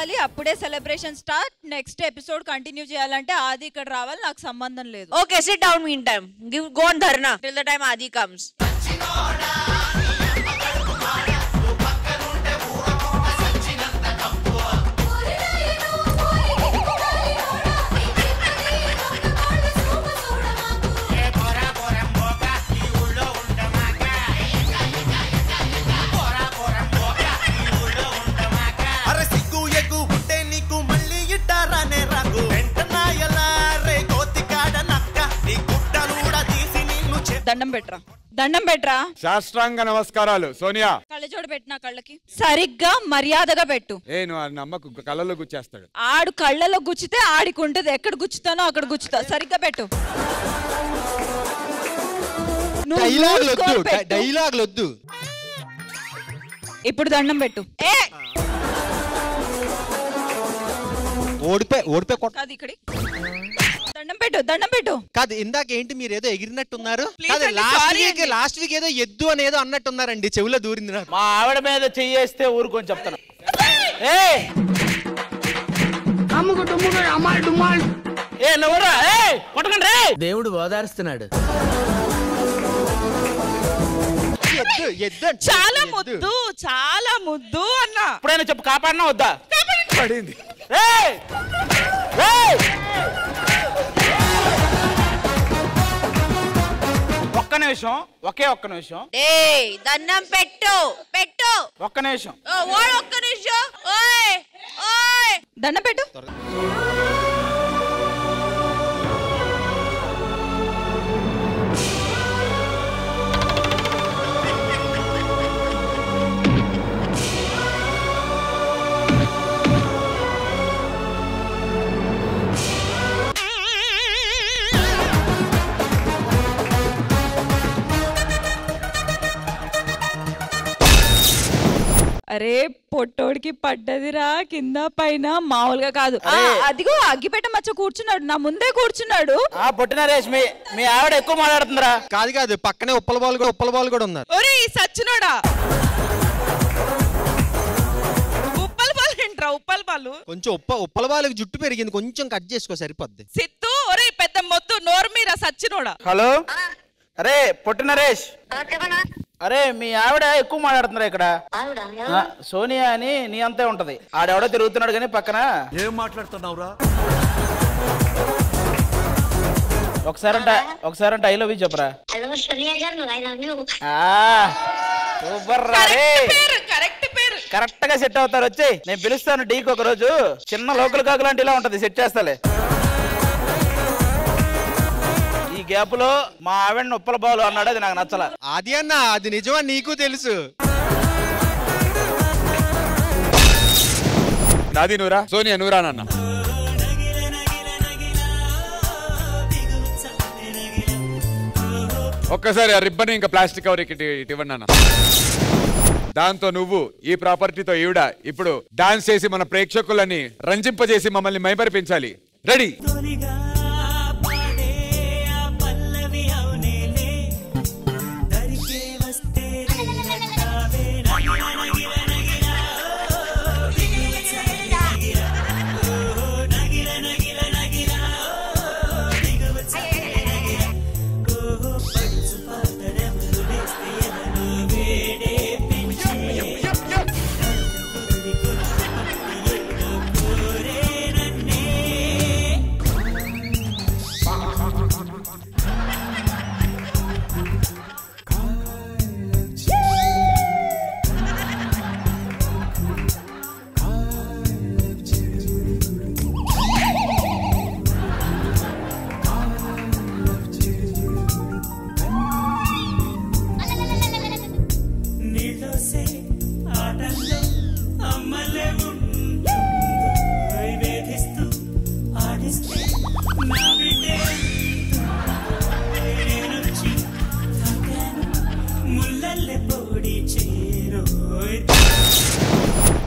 రావాలి, అప్పుడే celebration start. Next episode continue చేయాలంటే ఆది ఇక్కడ రావాలి, నాకు సంబంధం లేదు. Okay, SIT down mean time. Go on dharna till the time Adi comes. దండం పెట్టరా, దండం పెట్టరా. శాస్త్రాంగ నమస్కారాలు. సోనియా కళ్ళజోడు పెట్టిన కళ్ళకి సరిగ్గా మర్యాదగా పెట్టు. నువ్వు నమ్మకు, కళ్ళలో గుచ్చేస్తాడు. ఆడు కళ్ళలో గుచ్చితే ఆడికి ఉంటది, ఎక్కడ గుచ్చుతానో అక్కడ గుచ్చుతా. సరిగ్గా పెట్టు. డైలాగ్ వద్దు. ఇప్పుడు దండం పెట్టు. ఓడిపోయి కాదు ఇక్కడి దండం పెట్టు, దండం పెట్టు. కాదు, ఇందాక ఏంటి మీరు ఏదో ఎగిరినట్టున్నారు? లాస్ట్ వీక్ ఏదో ఎద్దు అని ఏదో అన్నట్టున్నారండి, చెవులో దూరింది నాకు. మా ఆవిడ మీద చెయ్యేస్తే ఊరుకొని చెప్తాను. దేవుడు ఓదారుస్తున్నాడు. చాలా ముద్దు, చాలా ముద్దు అన్న. ఇప్పుడైనా చెప్పు, కాపాడినా వద్దా? పడింది. ఒక్క నిమిషం, ఒక్క నిమిషం. దండం పెట్టు, పెట్టు. ఒక్క నిమిషం, ఒక్క నిమిషం. ఓయ్ ఓయ్, దండం పెట్టు. అరే పొట్టోడికి పడ్డదిరా కింద పైన, మామూలుగా కాదు. అదిగో అగ్గిపెట్ట మచ్చ కూర్చున్నాడు, నా ముందే కూర్చున్నాడు. పొట్టిన రేష్మి, మీ ఆవిడ ఎక్కువ మాట్లాడుతుందిరా. కాదు, పక్కనే ఉప్పల బాల్ కూడా ఉన్నారు. ఒరే సచ్చినోడా, ఉప్పల బాల్ ఏంట్రా? ఉప్పల బాలు కొంచెం ఉప్పల బాలకు జుట్టు పెరిగింది, కొంచెం కట్ చేసుకో సరిపోద్ది. సిత్తు, ఒరే పెద్ద మొద్దు నోరు మీరా సచ్చినోడా. హలో, అరే పొట్టి నరేష్, అరే మీ ఆవిడ ఎక్కువ మాట్లాడుతున్నారు ఇక్కడ. సోనియా అని నీ అంతే ఉంటది, ఆడెవడో తిరుగుతున్నాడు కానీ పక్కన. ఏం మాట్లాడుతున్నావురా? ఒకసారి ఐ లవ్ యూ చెప్పరా. కరెక్ట్ గా సెట్ అవుతారు. వచ్చి నేను పిలుస్తాను డీకి ఒక రోజు. చిన్న లోకల్ కాకు లాంటి ఇలా ఉంటది, సెట్ చేస్తాలే. ఈ గ్యాప్ లో మా ఆవిడ ఉప్పల బాలు అన్నాడు, అది నాకు నచ్చల. అది అన్న, అది నిజమా నీకు తెలుసు. నాది నూరా, సోనియా నూరా నాన్న. ఒక్కసారి ఆ రిబ్బన్ ఇంకా ప్లాస్టిక్ కవర్ ఇటు ఇవ్వండి అన్న. దాంతో నువ్వు ఈ ప్రాపర్టీతో ఈవిడ ఇప్పుడు డాన్స్ చేసి మన ప్రేక్షకులని రంజింపజేసి మమ్మల్ని మైమరిపించాలి. రెడీ?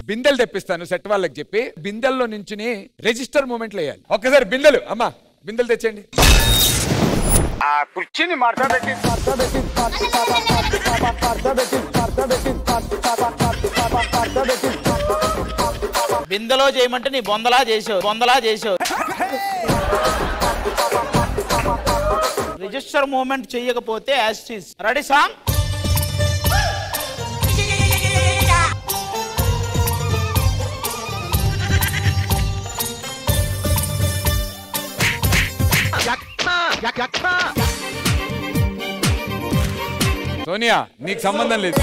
బిందెలు తెప్పిస్తాను సెట్ వాళ్ళకి చెప్పి, బిందెల్లో నుంచి రిజిస్టర్ మూమెంట్లు వేయాలి. ఒక్కసారి బిందెలు, అమ్మా బిందెలు తెచ్చండి. ఆ కుర్చీని బిందెలో చేయమంటే నీ బొందలా చేసావు రిజిస్టర్ మూమెంట్ చెయ్యకపోతే యాస్టీస్. Ready song. సోనియా నీకు సంబంధం లేదు.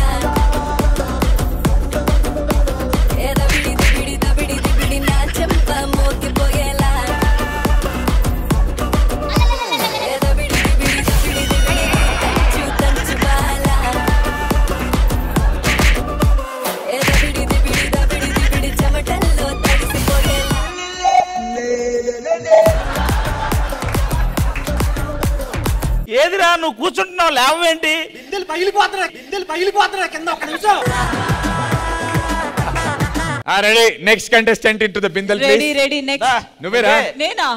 ఏదిరా నువ్వు కూర్చుంటున్నావు లేవేంటి? బిందెలు పగిలిపోతున్నా కింద ఒక్క నిమిషం. Ready next contestant into the బిందెల్ ప్లీజ్. రెడీ నెక్స్ట్ నువ్వేరా? నేనా?